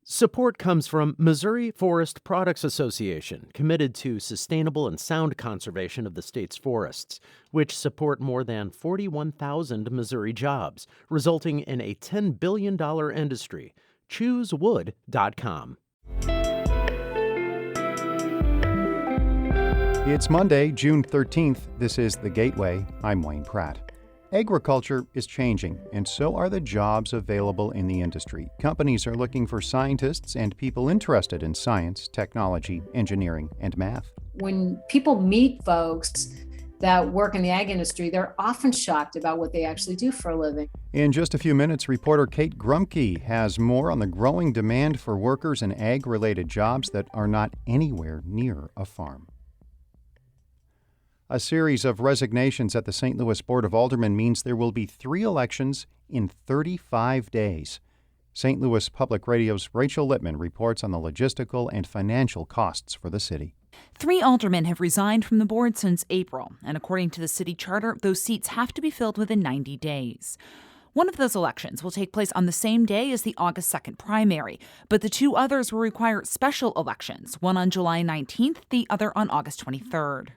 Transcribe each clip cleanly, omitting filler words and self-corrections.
Support comes from Missouri Forest Products Association, committed to sustainable and sound conservation of the state's forests, which support more than 41,000 Missouri jobs, resulting in a $10 billion industry. ChooseWood.com. It's Monday, June 13th. This is The Gateway. I'm Wayne Pratt. Agriculture is changing, and so are the jobs available in the industry. Companies are looking for scientists and people interested in science, technology, engineering, and math. When people meet folks that work in the ag industry, they're often shocked about what they actually do for a living. In just a few minutes, reporter Kate Grumke has more on the growing demand for workers in ag-related jobs that are not anywhere near a farm. A series of resignations at the St. Louis Board of Aldermen means there will be 3 elections in 35 days. St. Louis Public Radio's Rachel Lippman reports on the logistical and financial costs for the city. 3 aldermen have resigned from the board since April, and according to the city charter, those seats have to be filled within 90 days. One of those elections will take place on the same day as the August 2nd primary, but the 2 others will require special elections, one on July 19th, the other on August 23rd.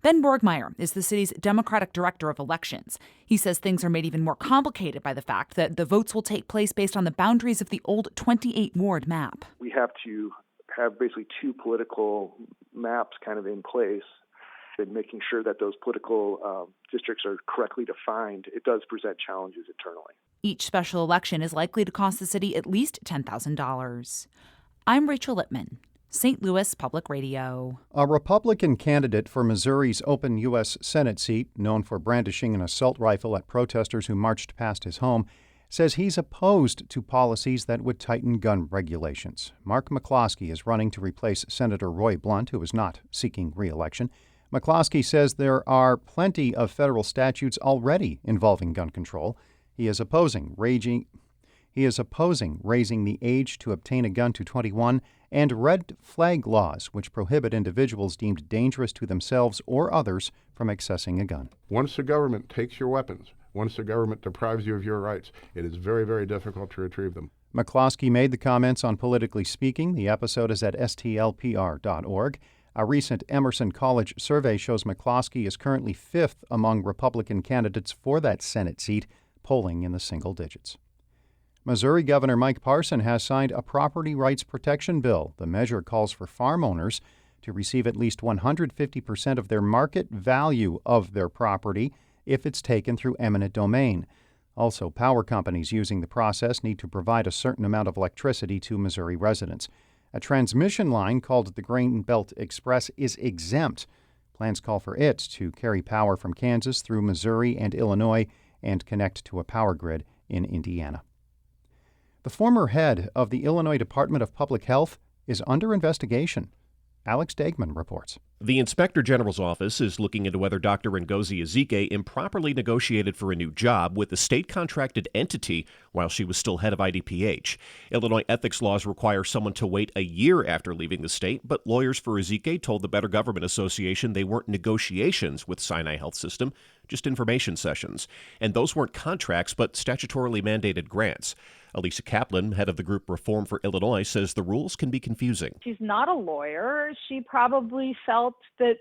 Ben Borgmeyer is the city's Democratic Director of Elections. He says things are made even more complicated by the fact that the votes will take place based on the boundaries of the old 28-ward map. We have to have basically 2 political maps kind of in place, and making sure that those political districts are correctly defined. It does present challenges internally. Each special election is likely to cost the city at least $10,000. I'm Rachel Lippman, St. Louis Public Radio. A Republican candidate for Missouri's open U.S. Senate seat, known for brandishing an assault rifle at protesters who marched past his home, says he's opposed to policies that would tighten gun regulations. Mark McCloskey is running to replace Senator Roy Blunt, who is not seeking re-election. McCloskey says there are plenty of federal statutes already involving gun control. He is opposing raising the age to obtain a gun to 21 and red flag laws, which prohibit individuals deemed dangerous to themselves or others from accessing a gun. Once the government takes your weapons, once the government deprives you of your rights, it is very, very difficult to retrieve them. McCloskey made the comments on Politically Speaking. The episode is at stlpr.org. A recent Emerson College survey shows McCloskey is currently 5th among Republican candidates for that Senate seat, polling in the single digits. Missouri Governor Mike Parson has signed a property rights protection bill. The measure calls for farm owners to receive at least 150% of their market value of their property if it's taken through eminent domain. Also, power companies using the process need to provide a certain amount of electricity to Missouri residents. A transmission line called the Grain Belt Express is exempt. Plans call for it to carry power from Kansas through Missouri and Illinois and connect to a power grid in Indiana. The former head of the Illinois Department of Public Health is under investigation. Alex Degman reports. The Inspector General's office is looking into whether Dr. Ngozi Ezike improperly negotiated for a new job with the state-contracted entity while she was still head of IDPH. Illinois ethics laws require someone to wait a year after leaving the state, but lawyers for Ezike told the Better Government Association they weren't negotiations with Sinai Health System, just information sessions. And those weren't contracts, but statutorily mandated grants. Elisa Kaplan, head of the group Reform for Illinois, says the rules can be confusing. She's not a lawyer. She probably felt that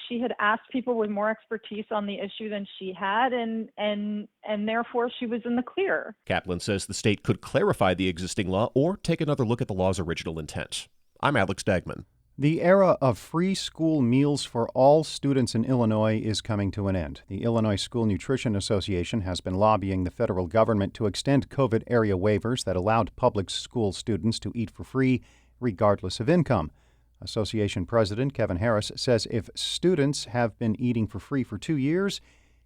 she had asked people with more expertise on the issue than she had, and therefore she was in the clear. Kaplan says the state could clarify the existing law or take another look at the law's original intent. I'm Alex Degman. The era of free school meals for all students in Illinois is coming to an end. The Illinois School Nutrition Association has been lobbying the federal government to extend COVID area waivers that allowed public school students to eat for free regardless of income. Association President Kevin Harris says if students have been eating for free for 2 years,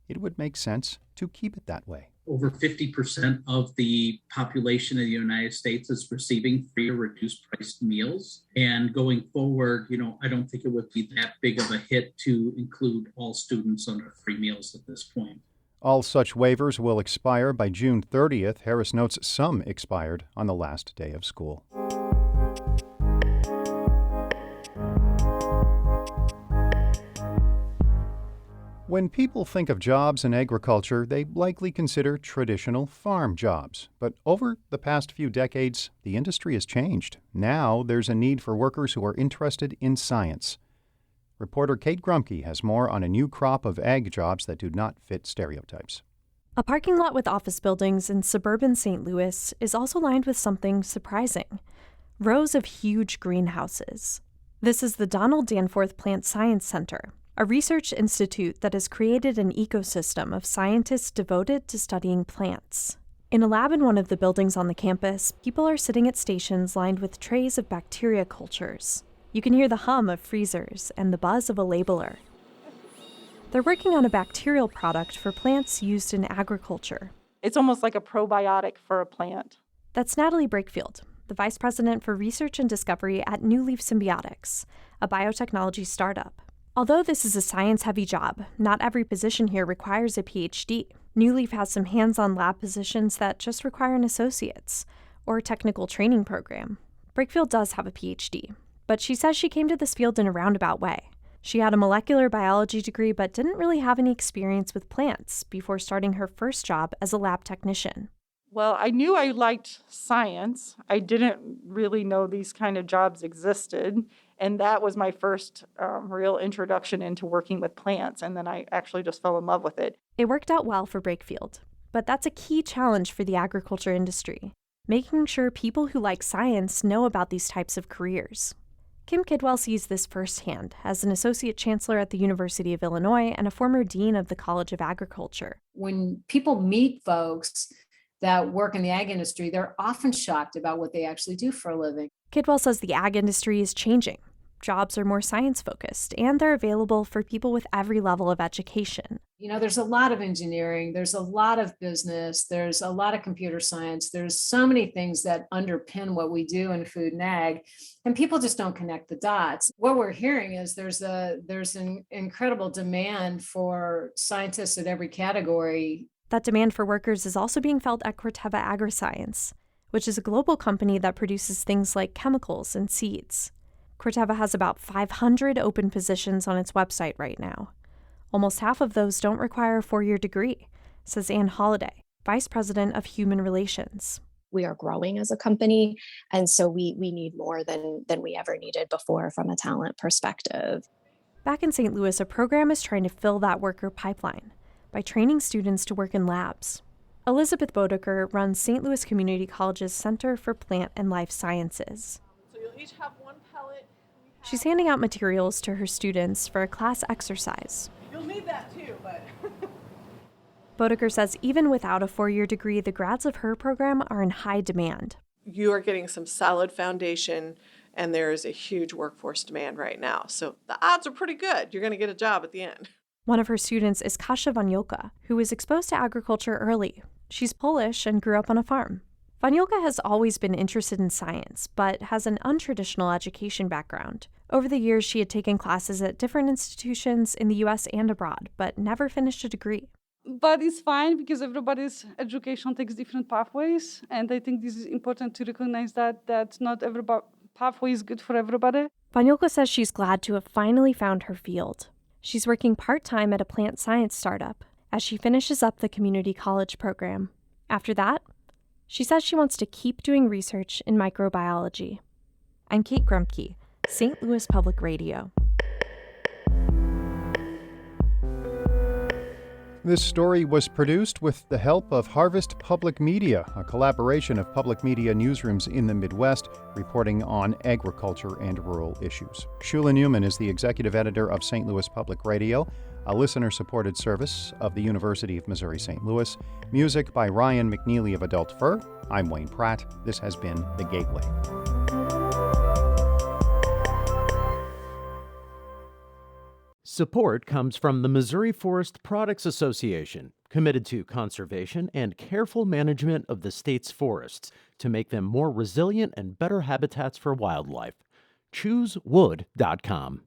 it would make sense to keep it that way. Over 50% of the population of the United States is receiving free or reduced priced meals. And going forward, I don't think it would be that big of a hit to include all students under free meals at this point. All such waivers will expire by June 30th. Harris notes some expired on the last day of school. When people think of jobs in agriculture, they likely consider traditional farm jobs. But over the past few decades, the industry has changed. Now there's a need for workers who are interested in science. Reporter Kate Grumke has more on a new crop of ag jobs that do not fit stereotypes. A parking lot with office buildings in suburban St. Louis is also lined with something surprising: rows of huge greenhouses. This is the Donald Danforth Plant Science Center, a research institute that has created an ecosystem of scientists devoted to studying plants. In a lab in one of the buildings on the campus, people are sitting at stations lined with trays of bacteria cultures. You can hear the hum of freezers and the buzz of a labeler. They're working on a bacterial product for plants used in agriculture. It's almost like a probiotic for a plant. That's Natalie Brakefield, the Vice President for Research and Discovery at New Leaf Symbiotics, a biotechnology startup. Although this is a science-heavy job, not every position here requires a PhD. New Leaf has some hands-on lab positions that just require an associate's or a technical training program. Brakefield does have a PhD, but she says she came to this field in a roundabout way. She had a molecular biology degree but didn't really have any experience with plants before starting her first job as a lab technician. Well, I knew I liked science. I didn't really know these kind of jobs existed. And that was my first real introduction into working with plants. And then I actually just fell in love with it. It worked out well for Brakefield, but that's a key challenge for the agriculture industry, making sure people who like science know about these types of careers. Kim Kidwell sees this firsthand as an associate chancellor at the University of Illinois and a former dean of the College of Agriculture. When people meet folks that work in the ag industry, they're often shocked about what they actually do for a living. Kidwell says the ag industry is changing. Jobs are more science-focused, and they're available for people with every level of education. You know, there's a lot of engineering, there's a lot of business, there's a lot of computer science, there's so many things that underpin what we do in food and ag, and people just don't connect the dots. What we're hearing is there's an incredible demand for scientists at every category. That demand for workers is also being felt at Corteva Agriscience, which is a global company that produces things like chemicals and seeds. Corteva has about 500 open positions on its website right now. Almost half of those don't require a 4-year degree, says Ann Holliday, Vice President of Human Relations. We are growing as a company, and so we need more than we ever needed before from a talent perspective. Back in St. Louis, a program is trying to fill that worker pipeline by training students to work in labs. Elizabeth Bodeker runs St. Louis Community College's Center for Plant and Life Sciences. So you'll each have one pellet. She's handing out materials to her students for a class exercise. You'll need that too, but... Bodeker says even without a 4-year degree, the grads of her program are in high demand. You are getting some solid foundation, and there is a huge workforce demand right now. So the odds are pretty good. You're going to get a job at the end. One of her students is Kasia Waniolka, who was exposed to agriculture early. She's Polish and grew up on a farm. Waniolka has always been interested in science, but has an untraditional education background. Over the years, she had taken classes at different institutions in the U.S. and abroad, but never finished a degree. But it's fine because everybody's education takes different pathways, and I think this is important to recognize that not every pathway is good for everybody. Waniolka says she's glad to have finally found her field. She's working part-time at a plant science startup as she finishes up the community college program. After that, she says she wants to keep doing research in microbiology. I'm Kate Grumke, St. Louis Public Radio. This story was produced with the help of Harvest Public Media, a collaboration of public media newsrooms in the Midwest reporting on agriculture and rural issues. Shula Newman is the executive editor of St. Louis Public Radio, a listener-supported service of the University of Missouri-St. Louis. Music by Ryan McNeely of Adult Fur. I'm Wayne Pratt. This has been The Gateway. Support comes from the Missouri Forest Products Association, committed to conservation and careful management of the state's forests to make them more resilient and better habitats for wildlife. ChooseWood.com.